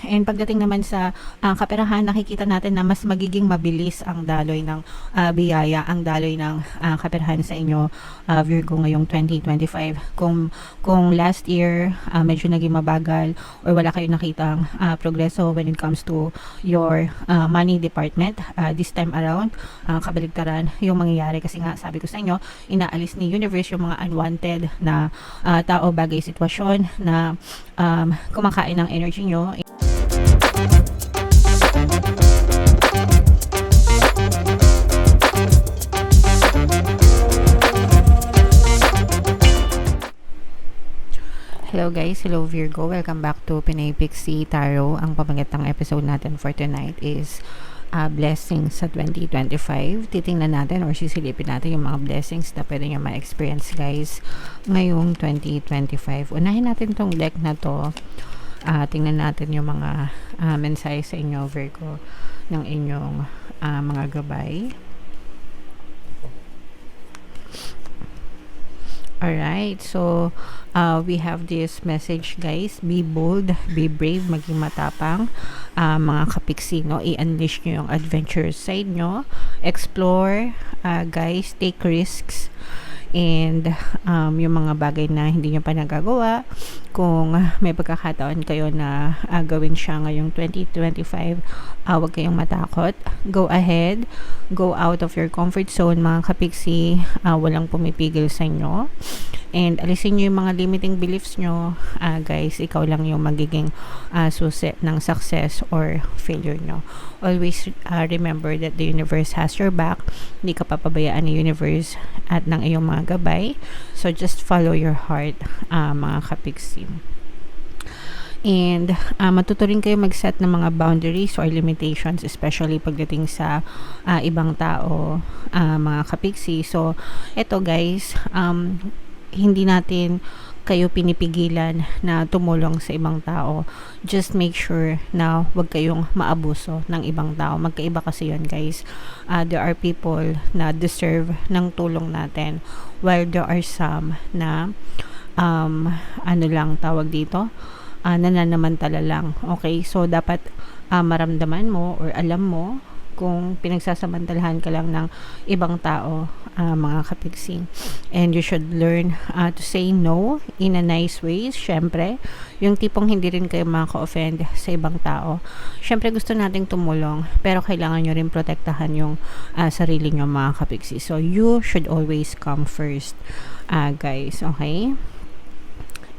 And pagdating naman sa kaperahan, nakikita natin na mas magiging mabilis ang daloy ng biyaya, ang daloy ng kaperahan sa inyo, Virgo, ngayong 2025. Kung last year medyo naging mabagal or wala kayong nakitang progreso when it comes to your money department, this time around, kabaligtaran yung mangyayari, kasi nga sabi ko sa inyo, inaalis ni universe yung mga unwanted na tao, bagay, sitwasyon na kumakain ng energy nyo. Hello guys, hello Virgo, welcome back to Pinay Pixie Tarot. Ang pamagatang episode natin for tonight is blessings sa 2025. Titingnan natin or sisilipin natin yung mga blessings na pwede nyo ma-experience guys ngayong 2025. Unahin natin tong deck na to. Tingnan natin yung mga mensahe sa inyo, Virgo, ng inyong mga gabay. Alright, so we have this message guys: be bold, be brave, maging matapang, mga kapiksi, no? I-unleash nyo yung adventurous side nyo, explore, guys, take risks, and yung mga bagay na hindi nyo pa nagagawa, kung may pagkakataon kayo na gawin siya ngayong 2025, huwag kayong matakot, go ahead, go out of your comfort zone mga kapiksi. Walang pumipigil sa inyo, and alisin nyo yung mga limiting beliefs nyo, guys. Ikaw lang yung magiging susi ng success or failure nyo. Always remember that the universe has your back. Hindi ka papabayaan ng universe at ng iyong mga gabay, so just follow your heart, mga kapiksi. And matuto rin kayo mag-set ng mga boundaries or limitations, especially pagdating sa ibang tao, mga kapiksi. So eto guys, hindi natin kayo pinipigilan na tumulong sa ibang tao. Just make sure na wag kayong maabuso ng ibang tao. Magkaiba kasi yun guys. There are people na deserve ng tulong natin, while there are some na ano lang tawag dito, nananamantala lang. Okay, so dapat maramdaman mo or alam mo kung pinagsasamantalahan ka lang ng ibang tao, mga kapiksi. And you should learn to say no in a nice way. Syempre, yung tipong hindi rin kayo maka-offend sa ibang tao. Syempre, gusto nating tumulong, pero kailangan nyo rin protektahan yung sarili nyo, mga kapiksi. So, you should always come first, guys. Okay?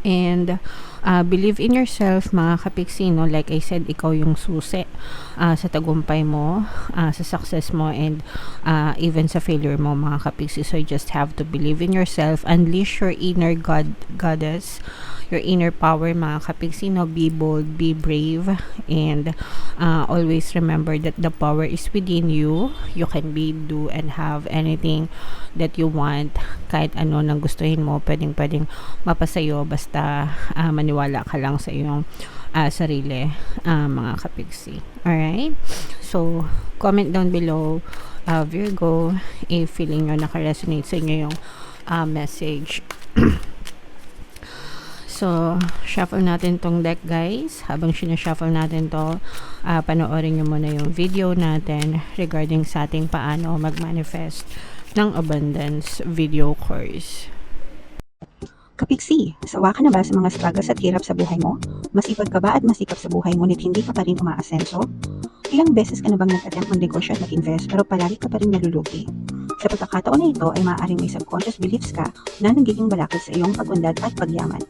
And believe in yourself, mga kapiksi, no? Like I said, ikaw yung susi sa tagumpay mo, sa success mo, and even sa failure mo, mga kapiksi. So you just have to believe in yourself, unleash your inner goddess, your inner power, mga kapiksi, no? Be bold, be brave, and always remember that the power is within you. You can be, do, and have anything that you want. Kahit ano nang gustuhin mo, pwedeng mapasayo, basta maniwala ka lang sa iyong sarili, mga kapiksi. Alright? So, comment down below, Virgo, if feeling nyo naka-resonate sa inyo yung message. So, shuffle natin tong deck guys. Habang sinashuffle natin to, panoorin nyo muna yung video natin regarding sa ating paano mag-manifest ng abundance video course. Kapiksi, sawa ka na ba sa mga struggles at hirap sa buhay mo? Masipag ka ba at masikap sa buhay ngunit hindi ka pa rin umaasenso? Ilang beses ka na bang nag-attempt mag-negosyo at mag-invest pero palagi ka pa rin nalulugi? Sa pagkakataon na ito ay maaaring may subconscious beliefs ka na nagiging balakid sa iyong pag-unlad at pagyaman.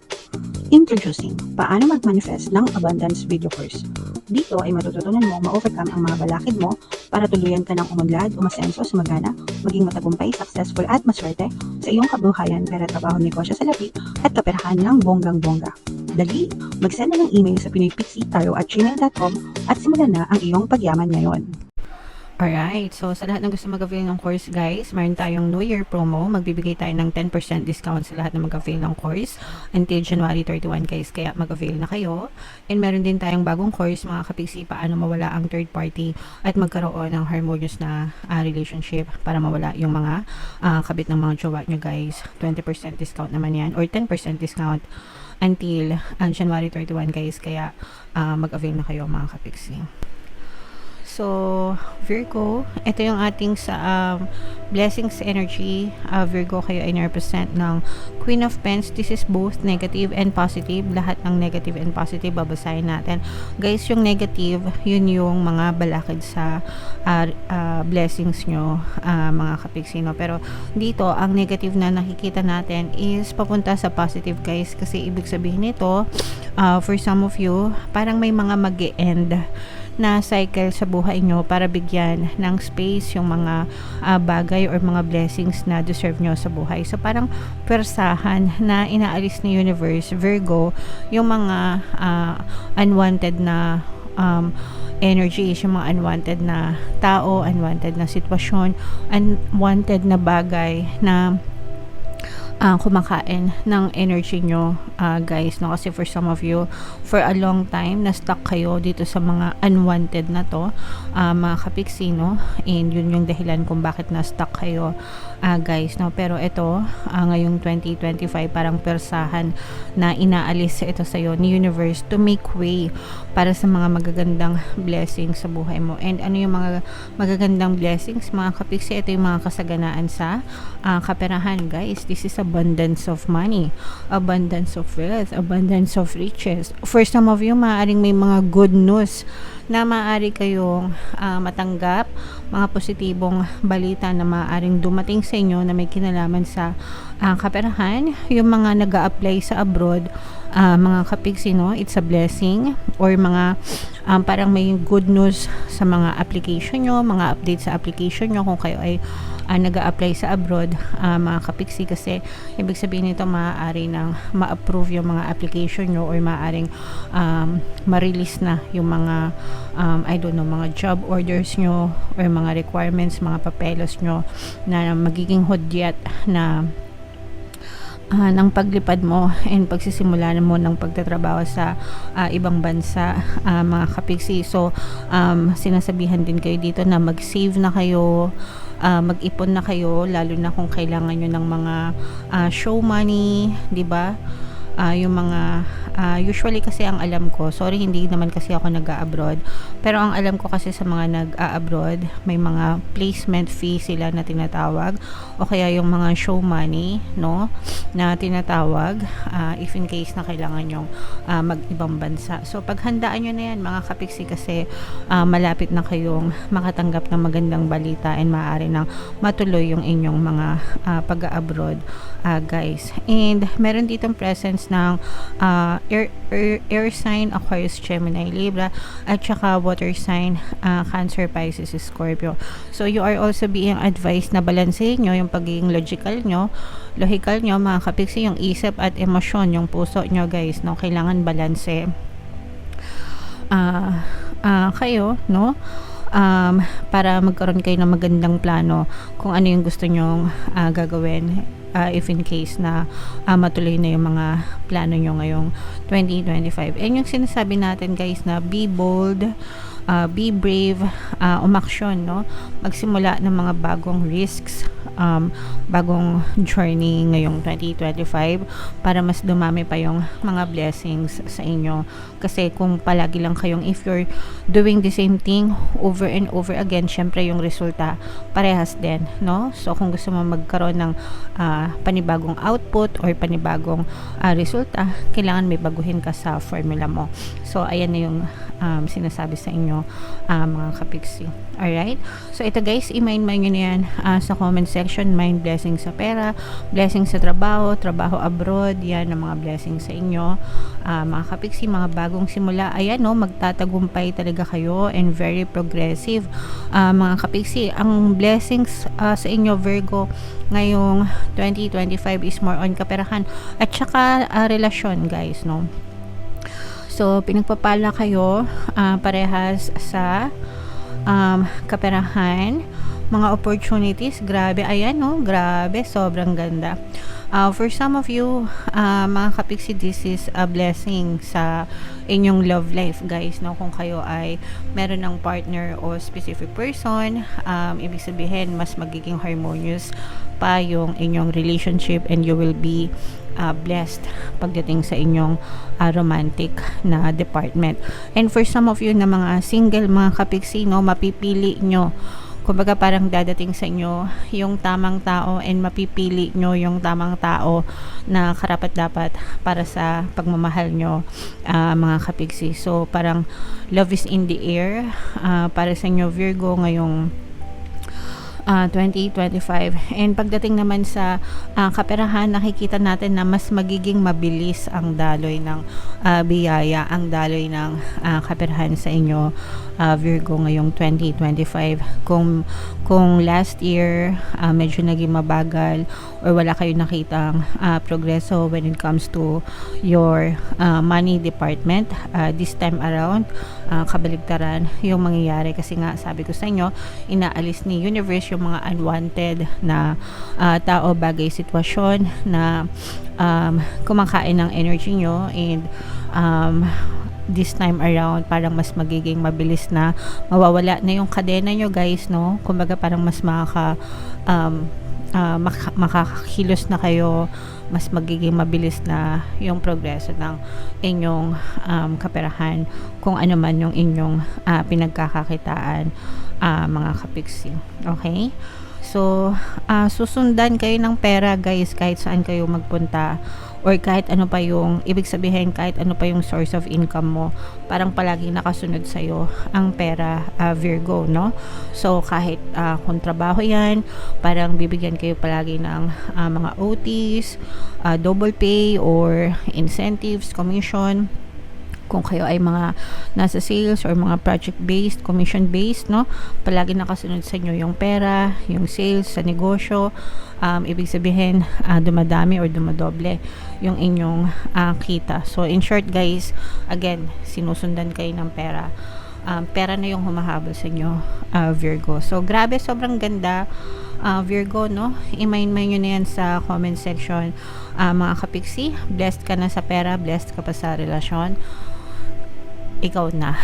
Introducing, paano mag-manifest ng abundance video course. Dito ay matututunan mo ma-overcome ang mga balakid mo para tuluyan ka ng umunlad, umasenso, sumagana, maging matagumpay, successful at maswerte sa iyong kabuhayan, pera, trabaho, negosyo sa lapi at kaperahan ng bonggang-bongga. Dali, mag-send na ng email sa pinoypixie@gmail.com at simulan na ang iyong pagyaman ngayon. Alright, so sa lahat ng gusto mag-avail ng course guys, mayroon tayong New Year promo. Magbibigay tayo ng 10% discount sa lahat na mag-avail ng course until January 31 guys, kaya mag-avail na kayo. And meron din tayong bagong course, mga kapiksi, paano mawala ang third party at magkaroon ng harmonious na relationship para mawala yung mga kabit ng mga jowa nyo guys. 20% discount naman yan, or 10% discount until January 31 guys, kaya mag-avail na kayo mga kapiksi. So, Virgo, ito yung ating sa blessings energy. Virgo, kayo ay represent ng Queen of Pens. This is both negative and positive. Lahat ng negative and positive babasahin natin. Guys, yung negative, yun yung mga balakid sa blessings nyo, mga kapiksino. Pero dito, ang negative na nakikita natin is papunta sa positive guys. Kasi ibig sabihin nito, for some of you, parang may mga mag-e-end na cycle sa buhay nyo para bigyan ng space yung mga bagay or mga blessings na deserve nyo sa buhay. So parang persahan na inaalis ni universe, Virgo, yung mga unwanted na energies, yung mga unwanted na tao, unwanted na sitwasyon, unwanted na bagay na kumakain ng energy nyo guys, no? Kasi for some of you, for a long time na stuck kayo dito sa mga unwanted na to, mga kapiksino, and yun yung dahilan kung bakit na stuck kayo guys, no? Pero ito ngayong 2025 parang persahan na inaalis ito sa'yo ni universe to make way para sa mga magagandang blessings sa buhay mo. And ano yung mga magagandang blessings mga kapiksi? Ito yung mga kasaganaan sa kaperahan guys. This is abundance of money, abundance of wealth, abundance of riches. For some of you, maaaring may mga good news na maaari kayong matanggap, mga positibong balita na maaaring dumating sa inyo na may kinalaman sa kaperahan. Yung mga nag-a-apply sa abroad, mga kapiksino, it's a blessing, or mga parang may good news sa mga application nyo, mga update sa application nyo kung kayo ay nag-a-apply sa abroad, mga kapiksi, kasi ibig sabihin nito maaari nang ma-approve yung mga application nyo, or maaaring ma-release na yung mga I don't know, mga job orders nyo or mga requirements, mga papelos nyo na magiging hudyat na ng paglipad mo and pagsisimula mo ng pagtatrabaho sa ibang bansa, mga kapiksi. So sinasabihan din kayo dito na mag-save na kayo, mag-ipon na kayo, lalo na kung kailangan nyo ng mga show money, di ba? Yung mga usually kasi ang alam ko, sorry hindi naman kasi ako nag-a-abroad, pero ang alam ko kasi sa mga nag-a-abroad, may mga placement fee sila na tinatawag, o kaya yung mga show money, no, na tinatawag, if in case na kailangan yung mag-ibang bansa. So paghandaan nyo na yan mga kapiksi, kasi malapit na kayong makatanggap ng magandang balita and maaari nang matuloy yung inyong mga pag-a-abroad guys. And meron ditong presence ng air sign, Aquarius, Gemini, Libra, at saka water sign, Cancer, Pisces, Scorpio. So you are also being advised na balansehin nyo yung pagiging logical nyo, mga kapiksi, yung isip at emosyon, yung puso nyo guys, no? Kailangan balanse kayo, no? Para magkaroon kayo ng magandang plano kung ano yung gusto nyong gagawin, if in case na matuloy na yung mga plano nyo ngayong 2025. And yung sinasabi natin guys na be bold, be brave, umaksyon, no? Magsimula ng mga bagong risks, bagong journey ngayong 2025 para mas dumami pa yung mga blessings sa inyo. Kasi kung palagi lang kayong, if you're doing the same thing over and over again, syempre yung resulta parehas din, no? So kung gusto mo magkaroon ng panibagong output or panibagong resulta, kailangan may baguhin ka sa formula mo. So ayan na yung sinasabi sa inyo, mga kapiksi. Alright? So ito guys, i-mind nyo na yan sa comment section. Mind blessing sa pera, blessing sa trabaho, trabaho abroad, yan ang mga blessing sa inyo, mga kapiksi, mga bagong simula. Ayan, no, magtatagumpay talaga kayo and very progressive, mga kapiksi. Ang blessings sa inyo Virgo ngayong 2025 is more on kaperahan at saka relasyon guys, no? So pinagpapala kayo parehas sa kaperahan, mga opportunities, grabe, ayan, no, grabe, sobrang ganda. For some of you, mga kapiksi, this is a blessing sa inyong love life guys, no? Kung kayo ay meron ng partner o specific person, ibig sabihin mas magiging harmonious pa yung inyong relationship and you will be blessed pagdating sa inyong romantic na department. And for some of you na mga single, mga kapiksi, no, mapipili nyo, kumbaga parang dadating sa inyo yung tamang tao and mapipili nyo yung tamang tao na karapat-dapat para sa pagmamahal nyo, mga kapiksi. So parang love is in the air para sa inyo Virgo ngayong 2025. And pagdating naman sa kaperahan, nakikita natin na mas magiging mabilis ang daloy ng biyaya, ang daloy ng kaperahan sa inyo, Virgo, ngayong 2025. Kung last year medyo naging mabagal or wala kayo nakitang progreso when it comes to your money department, this time around kabaligtaran yung mangyayari, kasi nga sabi ko sa inyo, inaalis ni universe yung mga unwanted na tao, bagay, sitwasyon na kumakain ng energy nyo, and this time around parang mas magiging mabilis na mawawala na yung kadena nyo, guys, no? Kumbaga parang mas makakakilos na kayo, mas magiging mabilis na yung progreso ng inyong kaperahan, kung ano man yung inyong pinagkakakitaan, mga kapiksi. Okay? So, susundan kayo ng pera, guys, kahit saan kayo magpunta, or kahit ano pa yung, ibig sabihin, kahit ano pa yung source of income mo, parang palagi nakasunod sa'yo ang pera, Virgo, no? So, kahit kung trabaho yan, parang bibigyan kayo palagi ng mga OTs, double pay, or incentives, commission. Kung kayo ay mga nasa sales or mga project-based, commission-based, no? Palagi nakasunod sa inyo yung pera, yung sales sa negosyo. Ibig sabihin, dumadami or dumadoble yung inyong kita. So, in short, guys, again, sinusundan kayo ng pera. Pera na yung humahabol sa inyo, Virgo. So, grabe, sobrang ganda, Virgo, no? I-mind nyo na yan sa comment section, mga kapiksi. Blessed ka na sa pera, blessed ka pa sa relasyon. Ikaw na.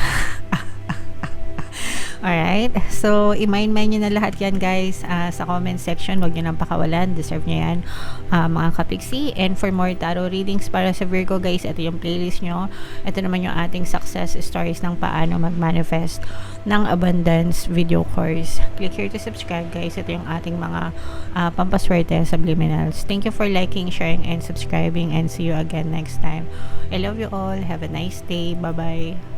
Alright, so i-mind nyo na lahat yan, guys, sa comment section. Huwag nyo nang pakawalan, deserve nyo yan, mga kapiksi. And for more tarot readings para sa Virgo, guys, ito yung playlist nyo. Ito naman yung ating success stories ng paano mag-manifest ng abundance video course. Click here to subscribe, guys. Ito yung ating mga pampaswerte subliminals. Thank you for liking, sharing, and subscribing, and see you again next time. I love you all. Have a nice day. Bye-bye.